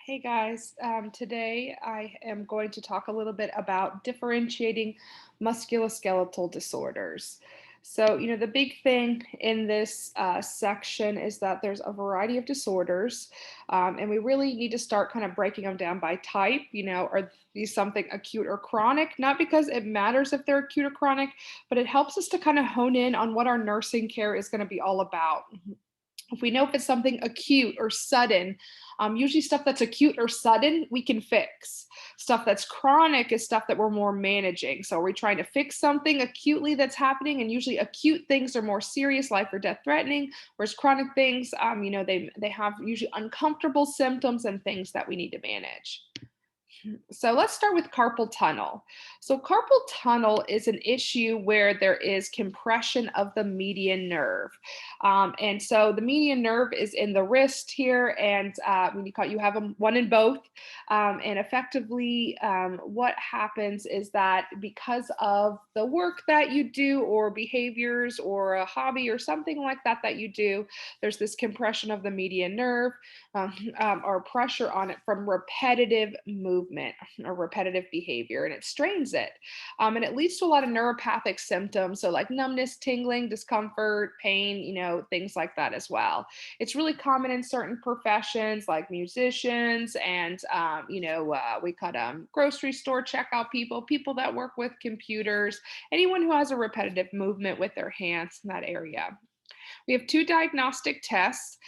Hey guys, today I am going to talk a little bit about differentiating musculoskeletal disorders. The big thing in this section is that there's a variety of disorders, and we really need to start kind of breaking them down by type. Are these something acute or chronic? Not because it matters if they're acute or chronic, but it helps us to kind of hone in on what our nursing care is going to be all about. If we know if it's something acute or sudden, usually stuff that's acute or sudden, we can fix. Stuff that's chronic is stuff that we're more managing. So, are we trying to fix something acutely that's happening? And usually, acute things are more serious, life or death threatening, whereas chronic things, they have usually uncomfortable symptoms and things that we need to manage. So let's start with carpal tunnel. So carpal tunnel is an issue where there is compression of the median nerve. And so the median nerve is in the wrist here, and when you have them one in both. And effectively, what happens is that because of the work that you do, or behaviors, or a hobby, or something like that that you do, there's this compression of the median nerve, or pressure on it from repetitive movement or repetitive behavior, and it strains it. And it leads to a lot of neuropathic symptoms. So, like numbness, tingling, discomfort, pain, things like that as well. It's really common in certain professions like musicians and, we cut grocery store checkout people, people that work with computers, anyone who has a repetitive movement with their hands in that area. We have two diagnostic tests.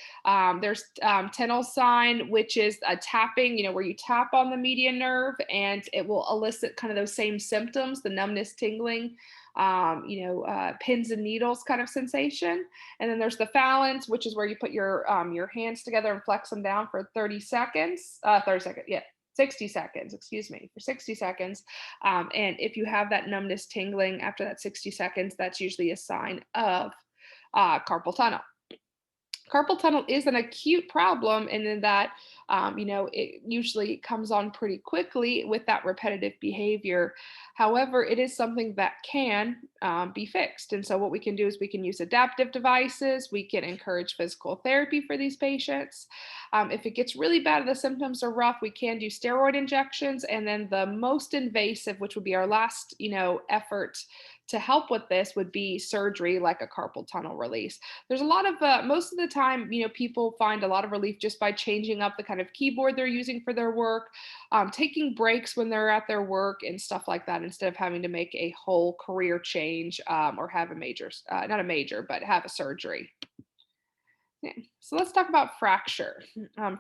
There's Tennel sign, which is a tapping, where you tap on the median nerve and it will elicit kind of those same symptoms, the numbness, tingling, pins and needles kind of sensation. And then there's the phalanx, which is where you put your hands together and flex them down for 30 seconds. 30 seconds, yeah. 60 seconds, excuse me, for 60 seconds. And if you have that numbness tingling after that 60 seconds, that's usually a sign of carpal tunnel. Carpal tunnel is an acute problem, and in that, it usually comes on pretty quickly with that repetitive behavior. However, it is something that can be fixed. And so, what we can do is we can use adaptive devices, we can encourage physical therapy for these patients. If it gets really bad, the symptoms are rough, we can do steroid injections. And then the most invasive, which would be our last, effort to help with this, would be surgery, like a carpal tunnel release. There's a lot of most of the time, people find a lot of relief just by changing up the kind of keyboard they're using for their work, taking breaks when they're at their work and stuff like that, instead of having to make a whole career change, or have a major, not a major, but have a surgery. Yeah. So let's talk about fracture.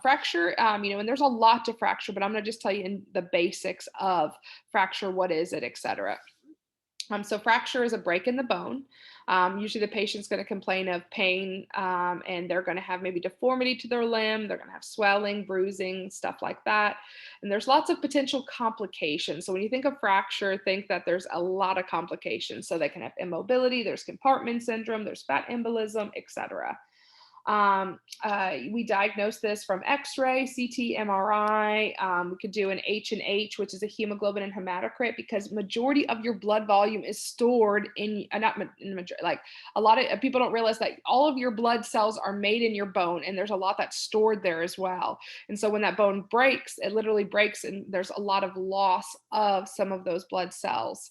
Fracture, and there's a lot to fracture, but I'm going to just tell you in the basics of fracture, what is it, etc. So fracture is a break in the bone. Usually the patient's going to complain of pain, and they're going to have maybe deformity to their limb. They're going to have swelling, bruising, stuff like that. And there's lots of potential complications. So when you think of fracture, think that there's a lot of complications. So they can have immobility, there's compartment syndrome, there's fat embolism, etc. We diagnose this from X-ray, CT, MRI. We could do an H&H, which is a hemoglobin and hematocrit, because majority of your blood volume is stored in, not in majority, like a lot of people don't realize that all of your blood cells are made in your bone, and there's a lot that's stored there as well. And so when that bone breaks, it literally breaks, and there's a lot of loss of some of those blood cells.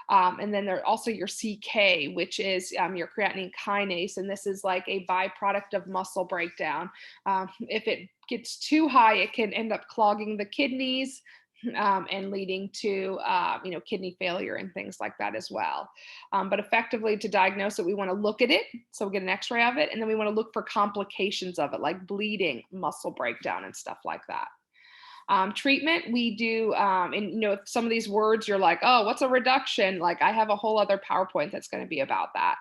And then there's also your CK, which is your creatinine kinase. And this is like a byproduct of muscle breakdown. If it gets too high, it can end up clogging the kidneys, and leading to kidney failure and things like that as well. But effectively, to diagnose it, we want to look at it, so we get an X-ray of it, and then we want to look for complications of it, like bleeding, muscle breakdown, and stuff like that. Treatment, we do, and if some of these words you're like, oh, what's a reduction? Like, I have a whole other PowerPoint that's going to be about that.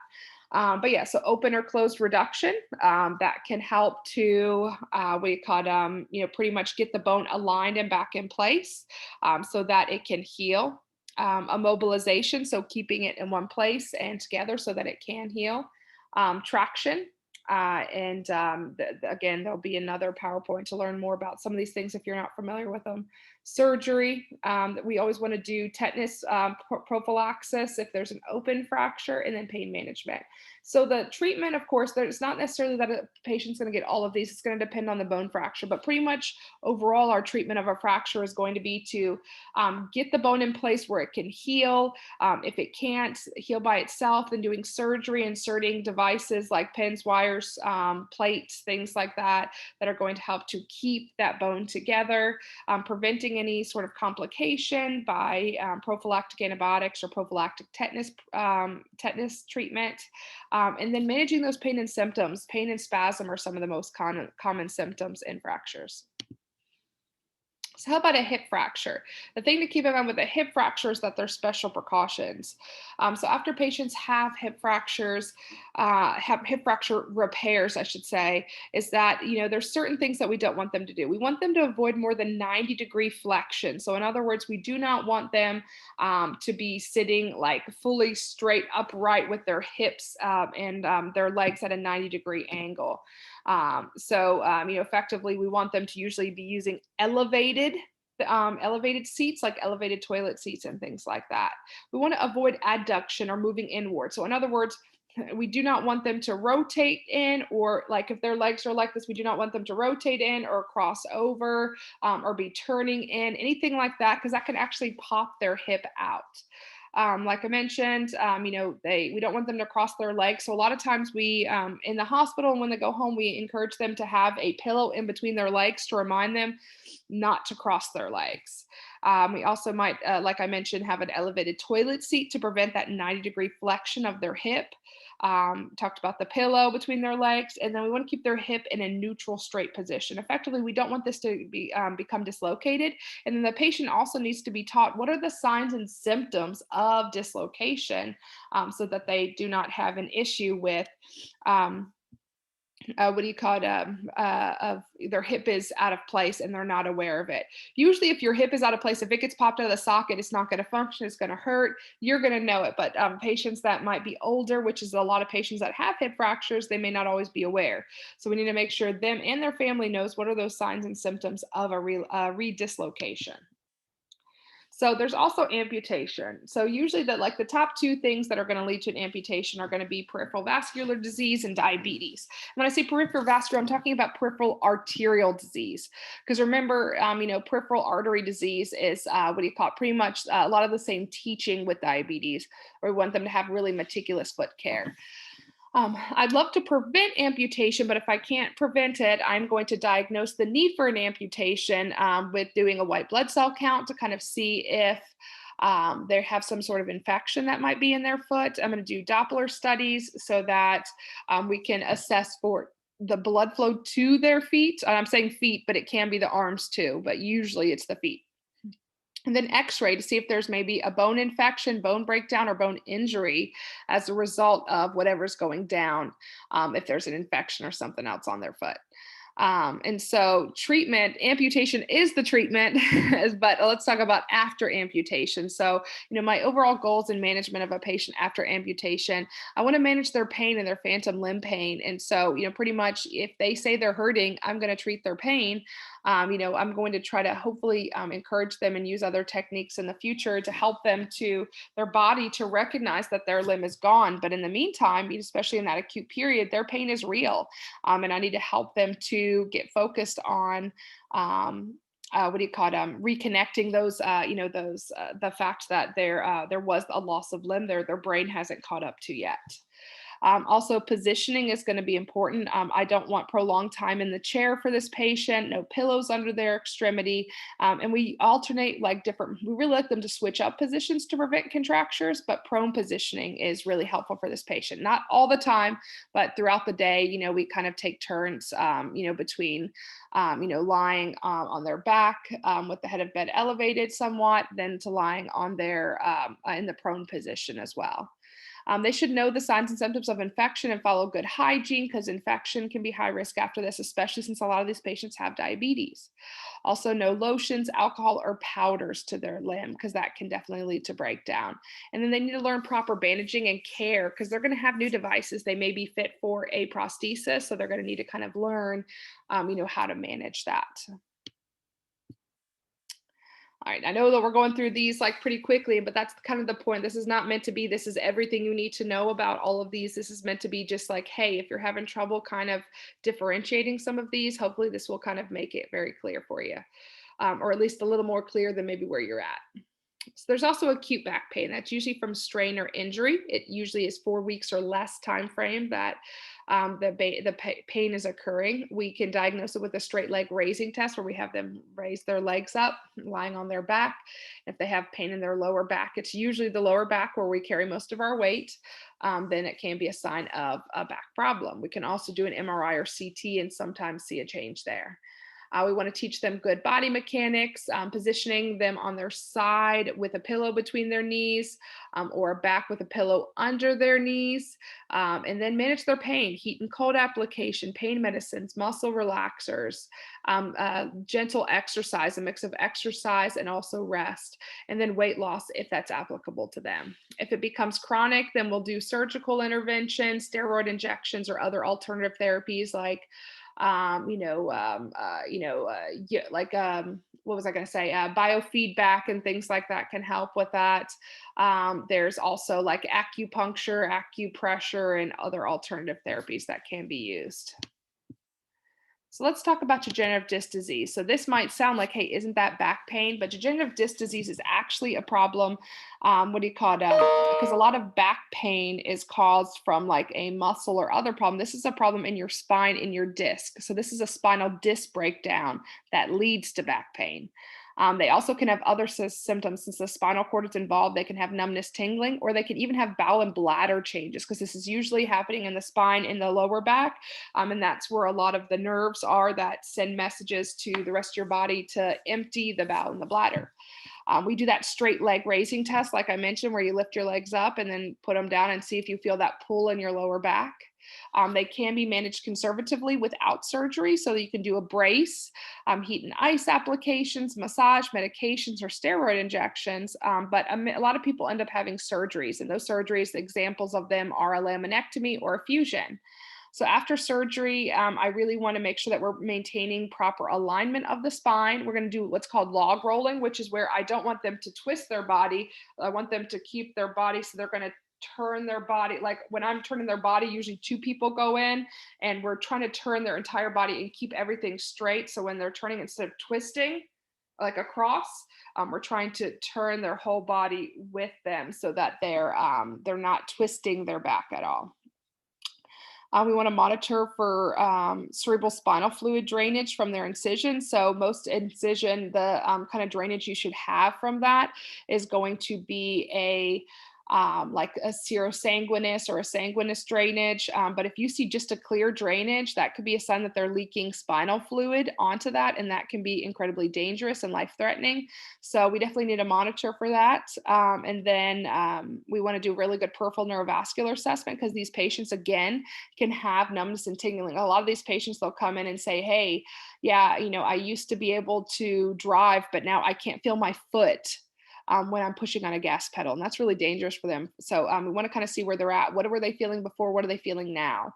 But yeah, so open or closed reduction, that can help to, we call pretty much get the bone aligned and back in place, so that it can heal. Immobilization, so keeping it in one place and together so that it can heal. Traction, and again, there'll be another PowerPoint to learn more about some of these things if you're not familiar with them. Surgery, we always want to do tetanus prophylaxis if there's an open fracture, and then pain management. So the treatment, of course, there's not necessarily that a patient's going to get all of these. It's going to depend on the bone fracture, but pretty much overall, our treatment of a fracture is going to be to get the bone in place where it can heal. If it can't heal by itself, then doing surgery, inserting devices like pins, wires, plates, things like that, that are going to help to keep that bone together, preventing any sort of complication by prophylactic antibiotics or prophylactic tetanus treatment. And then managing those pain and symptoms. Pain and spasm are some of the most common symptoms in fractures. So how about a hip fracture? The thing to keep in mind with a hip fracture is that there's special precautions. So after patients have hip fractures, have hip fracture repairs, I should say, is that, there's certain things that we don't want them to do. We want them to avoid more than 90-degree flexion. So in other words, we do not want them to be sitting like fully straight upright with their hips and their legs at a 90-degree angle. Effectively, we want them to usually be using elevated seats, like elevated toilet seats and things like that. We want to avoid adduction or moving inward. So in other words, we do not want them to rotate in, or like if their legs are like this, we do not want them to rotate in or cross over or be turning in, anything like that, because that can actually pop their hip out. Like I mentioned, we don't want them to cross their legs. So a lot of times we, in the hospital, and when they go home, we encourage them to have a pillow in between their legs to remind them not to cross their legs. We also might, like I mentioned, have an elevated toilet seat to prevent that 90-degree flexion of their hip. Talked about the pillow between their legs, and then we want to keep their hip in a neutral, straight position. Effectively, we don't want this to become dislocated. And then the patient also needs to be taught what are the signs and symptoms of dislocation, so that they do not have an issue with what do you call it? Of their hip is out of place and they're not aware of it. Usually, if your hip is out of place, if it gets popped out of the socket, it's not going to function. It's going to hurt. You're going to know it. But patients that might be older, which is a lot of patients that have hip fractures, they may not always be aware. So we need to make sure them and their family knows what are those signs and symptoms of a redislocation. So there's also amputation. So usually the top two things that are going to lead to an amputation are going to be peripheral vascular disease and diabetes. When I say peripheral vascular, I'm talking about peripheral arterial disease. Because remember, peripheral artery disease is pretty much a lot of the same teaching with diabetes, where we want them to have really meticulous foot care. I'd love to prevent amputation, but if I can't prevent it, I'm going to diagnose the need for an amputation with doing a white blood cell count to kind of see if they have some sort of infection that might be in their foot. I'm going to do Doppler studies so that we can assess for the blood flow to their feet. I'm saying feet, but it can be the arms too, but usually it's the feet. And then x-ray to see if there's maybe a bone infection, bone breakdown, or bone injury as a result of whatever's going down, if there's an infection or something else on their foot. And so treatment, amputation is the treatment, but let's talk about after amputation. So, my overall goals in management of a patient after amputation, I want to manage their pain and their phantom limb pain. And so, pretty much if they say they're hurting, I'm going to treat their pain. I'm going to try to hopefully encourage them and use other techniques in the future to help them to their body to recognize that their limb is gone. But in the meantime, especially in that acute period, their pain is real. And I need to help them to get focused on reconnecting those, the fact that there was a loss of limb there, their brain hasn't caught up to yet. Also, positioning is going to be important. I don't want prolonged time in the chair for this patient, no pillows under their extremity. And we alternate we really like them to switch up positions to prevent contractures, but prone positioning is really helpful for this patient. Not all the time, but throughout the day, we kind of take turns, between, lying on their back with the head of bed elevated somewhat, then to lying on their, in the prone position as well. They should know the signs and symptoms of infection and follow good hygiene, because infection can be high risk after this, especially since a lot of these patients have diabetes. Also, no lotions, alcohol, or powders to their limb, because that can definitely lead to breakdown. And then they need to learn proper bandaging and care, because they're going to have new devices. They may be fit for a prosthesis, so they're going to need to kind of learn, how to manage that. All right, I know that we're going through these like pretty quickly, but that's kind of the point. This is not meant to be, this is everything you need to know about all of these. This is meant to be just like, hey, if you're having trouble kind of differentiating some of these, hopefully this will kind of make it very clear for you, or at least a little more clear than maybe where you're at. So there's also acute back pain. That's usually from strain or injury. It usually is 4 weeks or less time frame that pain is occurring. We can diagnose it with a straight leg raising test where we have them raise their legs up, lying on their back. If they have pain in their lower back, it's usually the lower back where we carry most of our weight. Then it can be a sign of a back problem. We can also do an MRI or CT and sometimes see a change there. We want to teach them good body mechanics, positioning them on their side with a pillow between their knees, or back with a pillow under their knees, and then manage their pain, heat and cold application, pain medicines, muscle relaxers, gentle exercise, a mix of exercise and also rest, and then weight loss if that's applicable to them. If it becomes chronic, then we'll do surgical intervention, steroid injections, or other alternative therapies like what was I going to say? Biofeedback and things like that can help with that. There's also like acupuncture, acupressure, and other alternative therapies that can be used. So let's talk about degenerative disc disease. So this might sound like, hey, isn't that back pain? But degenerative disc disease is actually a problem. Because a lot of back pain is caused from like a muscle or other problem. This is a problem in your spine, in your disc. So this is a spinal disc breakdown that leads to back pain. They also can have other symptoms since the spinal cord is involved. They can have numbness, tingling, or they can even have bowel and bladder changes because this is usually happening in the spine, in the lower back. And that's where a lot of the nerves are that send messages to the rest of your body to empty the bowel and the bladder. We do that straight leg raising test, like I mentioned, where you lift your legs up and then put them down and see if you feel that pull in your lower back. They can be managed conservatively without surgery, so that you can do a brace, heat and ice applications, massage, medications, or steroid injections. But a lot of people end up having surgeries, and those surgeries, examples of them are a laminectomy or a fusion. So after surgery, I really want to make sure that we're maintaining proper alignment of the spine. We're going to do what's called log rolling, which is where I don't want them to twist their body. I want them to keep their body, so they're going to turn their body. Like when I'm turning their body, usually two people go in and we're trying to turn their entire body and keep everything straight. So when they're turning, instead of twisting like across, we're trying to turn their whole body with them so that they're not twisting their back at all. We want to monitor for cerebral spinal fluid drainage from their incision. So most incision, the kind of drainage you should have from that is going to be like a serosanguinous or a sanguinous drainage. But if you see just a clear drainage, that could be a sign that they're leaking spinal fluid onto that, and that can be incredibly dangerous and life-threatening. So we definitely need to monitor for that. And then we want to do really good peripheral neurovascular assessment because these patients, again, can have numbness and tingling. A lot of these patients, they'll come in and say, hey, yeah, I used to be able to drive, but now I can't feel my foot when I'm pushing on a gas pedal. And that's really dangerous for them. So we want to kind of see where they're at. What were they feeling before? What are they feeling now?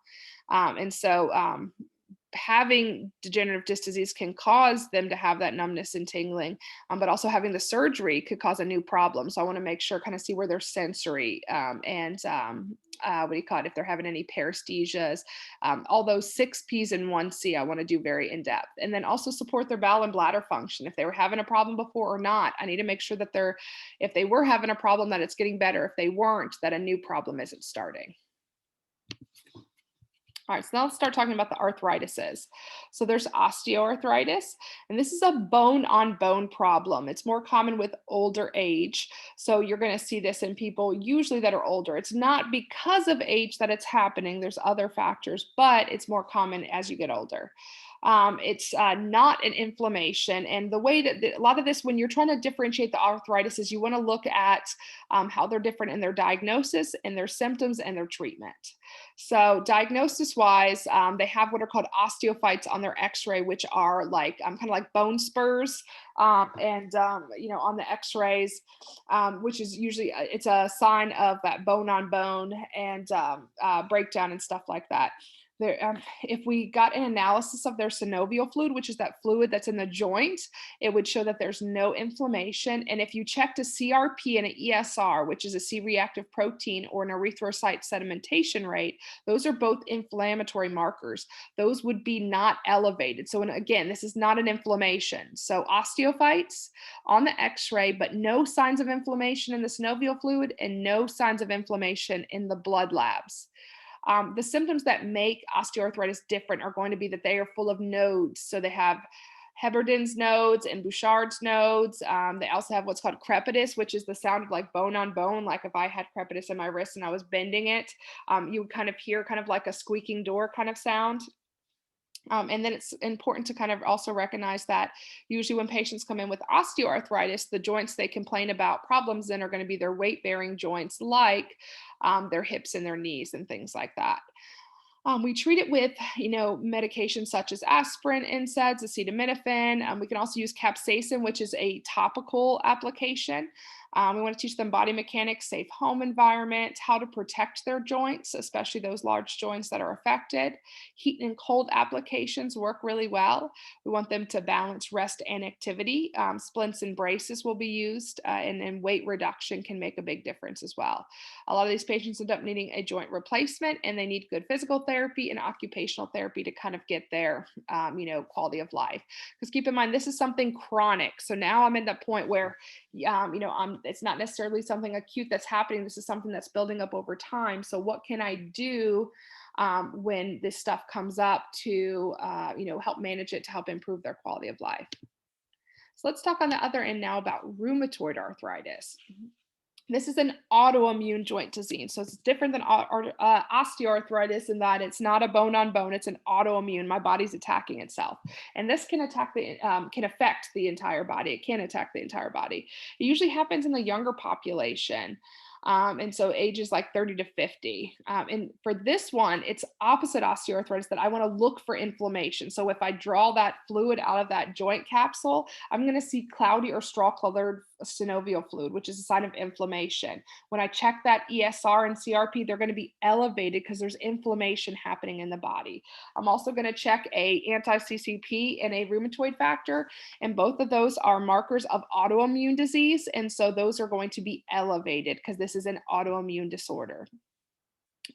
Having degenerative disc disease can cause them to have that numbness and tingling, but also having the surgery could cause a new problem. So I want to make sure, kind of see where they're sensory if they're having any paresthesias, all those 6 P's and 1 C, I want to do very in depth. And then also support their bowel and bladder function. If they were having a problem before or not, I need to make sure that if they were having a problem, that it's getting better. If they weren't, that a new problem isn't starting. All right, so now let's start talking about the arthritises. So there's osteoarthritis, and this is a bone-on-bone problem. It's more common with older age. So you're going to see this in people usually that are older. It's not because of age that it's happening. There's other factors, but it's more common as you get older. It's not an inflammation. And the way that a lot of this, when you're trying to differentiate the arthritis, is you want to look at how they're different in their diagnosis and their symptoms and their treatment. So diagnosis wise, they have what are called osteophytes on their x-ray, which are like kind of like bone spurs. On the x-rays, which is usually, it's a sign of that bone on bone and breakdown and stuff like that. If we got an analysis of their synovial fluid, which is that fluid that's in the joint, it would show that there's no inflammation. And if you checked a CRP and an ESR, which is a C-reactive protein, or an erythrocyte sedimentation rate, those are both inflammatory markers. Those would be not elevated. So, and again, this is not an inflammation. So osteophytes on the x-ray, but no signs of inflammation in the synovial fluid and no signs of inflammation in the blood labs. The symptoms that make osteoarthritis different are going to be that they are full of nodes. So they have Heberden's nodes and Bouchard's nodes. They also have what's called crepitus, which is the sound of like bone on bone. Like if I had crepitus in my wrist and I was bending it, you would kind of hear kind of like a squeaking door kind of sound. And then it's important to kind of also recognize that usually when patients come in with osteoarthritis, the joints they complain about problems in are going to be their weight bearing joints, like their hips and their knees and things like that. We treat it with, medications such as aspirin, NSAIDs, acetaminophen. We can also use capsaicin, which is a topical application. We want to teach them body mechanics, safe home environment, how to protect their joints, especially those large joints that are affected. Heat and cold applications work really well. We want them to balance rest and activity. Splints and braces will be used, and weight reduction can make a big difference as well. A lot of these patients end up needing a joint replacement, and they need good physical therapy and occupational therapy to kind of get their, quality of life. Because keep in mind, this is something chronic. So now I'm at that point where, it's not necessarily something acute that's happening. This is something that's building up over time. So what can I do when this stuff comes up to, help manage it, to help improve their quality of life? So let's talk on the other end now about rheumatoid arthritis. This is an autoimmune joint disease. So it's different than osteoarthritis in that it's not a bone on bone, it's an autoimmune. My body's attacking itself. And this can can affect the entire body. It can attack the entire body. It usually happens in the younger population. And so ages like 30 to 50. And for this one, it's opposite osteoarthritis that I want to look for inflammation. So if I draw that fluid out of that joint capsule, I'm going to see cloudy or straw colored synovial fluid, which is a sign of inflammation. When I check that ESR and CRP, they're going to be elevated because there's inflammation happening in the body. I'm also going to check a anti-CCP and a rheumatoid factor, and both of those are markers of autoimmune disease. And so those are going to be elevated because this is an autoimmune disorder.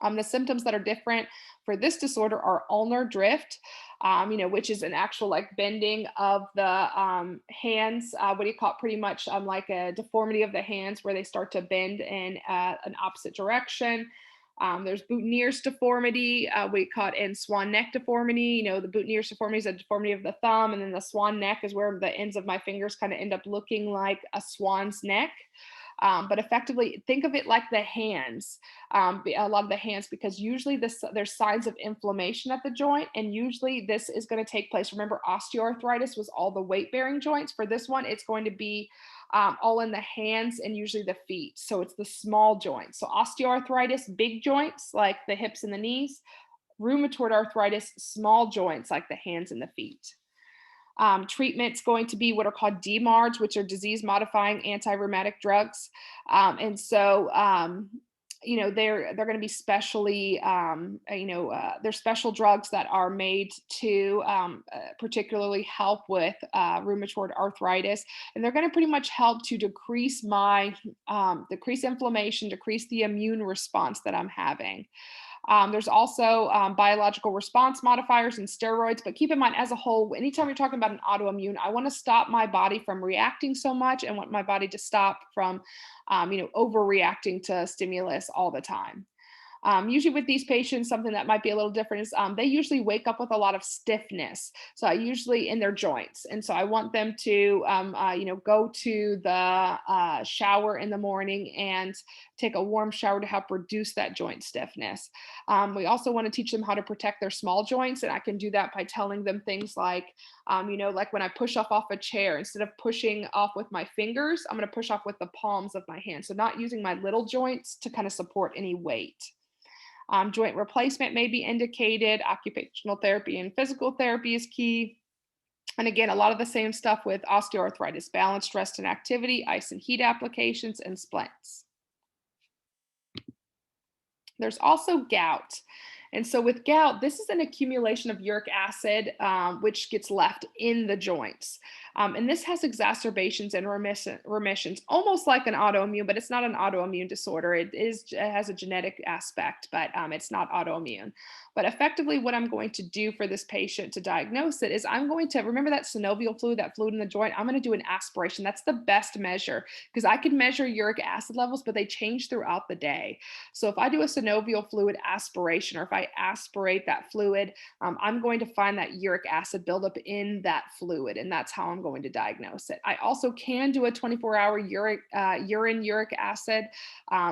The symptoms that are different for this disorder are ulnar drift, which is an actual like bending of the hands. What do you call it? Pretty much like a deformity of the hands where they start to bend in an opposite direction. There's Boutonniere's deformity, we call it, and swan neck deformity. The Boutonniere's deformity is a deformity of the thumb, and then the swan neck is where the ends of my fingers kind of end up looking like a swan's neck. But effectively, think of it like the hands, a lot of the hands, because usually there's signs of inflammation at the joint, and usually this is going to take place. Remember, osteoarthritis was all the weight-bearing joints. For this one, it's going to be all in the hands and usually the feet. So it's the small joints. So osteoarthritis, big joints like the hips and the knees. Rheumatoid arthritis, small joints like the hands and the feet. Treatment's going to be what are called DMARDs, which are disease-modifying anti-rheumatic drugs. And so, they're going to be specially, there's special drugs that are made to particularly help with rheumatoid arthritis. And they're going to pretty much help to decrease decrease inflammation, decrease the immune response that I'm having. There's also biological response modifiers and steroids, but keep in mind, as a whole, anytime you're talking about an autoimmune, I want to stop my body from reacting so much, and want my body to stop from, overreacting to stimulus all the time. Usually with these patients, something that might be a little different is they usually wake up with a lot of stiffness. So usually in their joints. And so I want them to, go to the shower in the morning and take a warm shower to help reduce that joint stiffness. We also want to teach them how to protect their small joints. And I can do that by telling them things like, like when I push off a chair, instead of pushing off with my fingers, I'm going to push off with the palms of my hands. So not using my little joints to kind of support any weight. Joint replacement may be indicated. Occupational therapy and physical therapy is key. And again, a lot of the same stuff with osteoarthritis: balanced rest and activity, ice and heat applications, and splints. There's also gout. And so with gout, this is an accumulation of uric acid, which gets left in the joints. And this has exacerbations and remissions, almost like an autoimmune, but it's not an autoimmune disorder. It has a genetic aspect, but it's not autoimmune. But effectively, what I'm going to do for this patient to diagnose it is I'm going to remember that synovial fluid, that fluid in the joint. I'm going to do an aspiration. That's the best measure because I can measure uric acid levels, but they change throughout the day. So if I do a synovial fluid aspiration, or if I aspirate that fluid, I'm going to find that uric acid buildup in that fluid, and that's how I'm going to diagnose it. I also can do a 24-hour urine uric acid.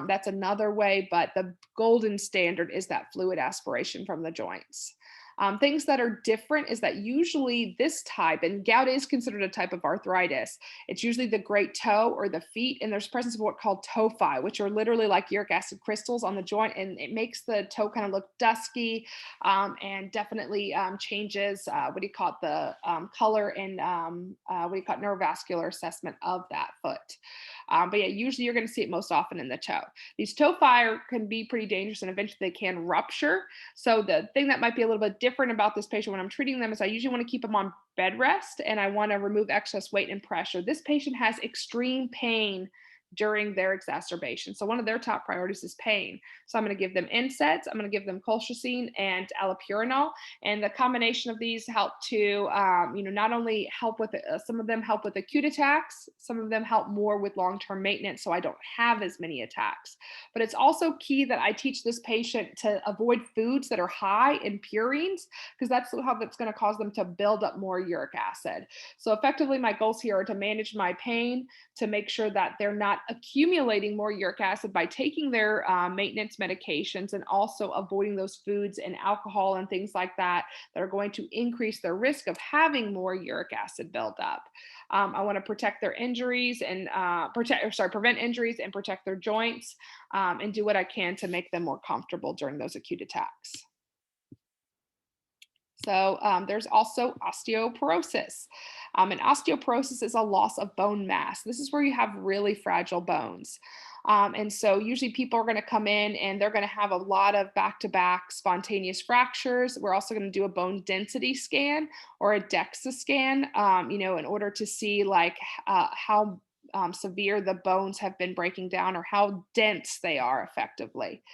That's another way, but the golden standard is that fluid aspiration from the joints. Things that are different is that usually this type, and gout is considered a type of arthritis, it's usually the great toe or the feet, and there's presence of what called tophi, which are literally like uric acid crystals on the joint, and it makes the toe kind of look dusky, and definitely changes the color and neurovascular assessment of that foot. But yeah, usually you're going to see it most often in the toe. These tophi can be pretty dangerous and eventually they can rupture. So the thing that might be a little bit different about this patient when I'm treating them is I usually want to keep them on bed rest and I want to remove excess weight and pressure. This patient has extreme pain during their exacerbation. So one of their top priorities is pain. So I'm going to give them NSAIDs, I'm going to give them colchicine and allopurinol, and the combination of these help to, not only help with some of them help with acute attacks, some of them help more with long-term maintenance, so I don't have as many attacks. But it's also key that I teach this patient to avoid foods that are high in purines because that's how that's going to cause them to build up more uric acid. So effectively, my goals here are to manage my pain, to make sure that they're not accumulating more uric acid by taking their maintenance medications, and also avoiding those foods and alcohol and things like that that are going to increase their risk of having more uric acid buildup. I want to protect their injuries and prevent injuries and protect their joints, and do what I can to make them more comfortable during those acute attacks. So there's also osteoporosis. And osteoporosis is a loss of bone mass. This is where you have really fragile bones. And so usually people are going to come in and they're going to have a lot of back-to-back spontaneous fractures. We're also going to do a bone density scan or a DEXA scan, in order to see like how severe the bones have been breaking down or how dense they are effectively.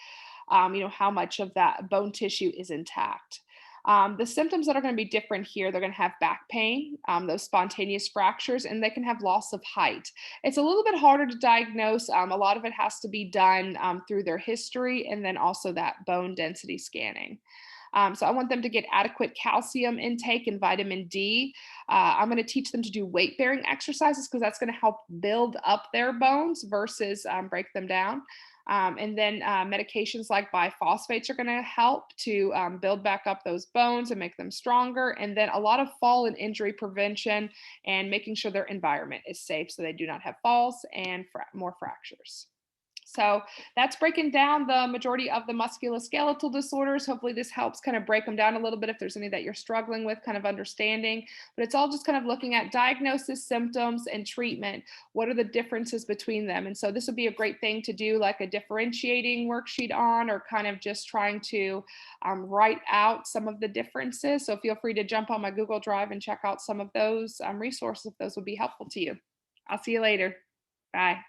How much of that bone tissue is intact. The symptoms that are going to be different here, they're going to have back pain, those spontaneous fractures, and they can have loss of height. It's a little bit harder to diagnose. A lot of it has to be done through their history and then also that bone density scanning. So I want them to get adequate calcium intake and vitamin D. I'm going to teach them to do weight bearing exercises because that's going to help build up their bones versus break them down. And then medications like biphosphates are going to help to build back up those bones and make them stronger. And then a lot of fall and injury prevention and making sure their environment is safe so they do not have falls and more fractures. So that's breaking down the majority of the musculoskeletal disorders. Hopefully this helps kind of break them down a little bit if there's any that you're struggling with, kind of understanding. But it's all just kind of looking at diagnosis, symptoms, and treatment. What are the differences between them? And so this would be a great thing to do like a differentiating worksheet on, or kind of just trying to write out some of the differences. So feel free to jump on my Google Drive and check out some of those resources if those would be helpful to you. I'll see you later. Bye.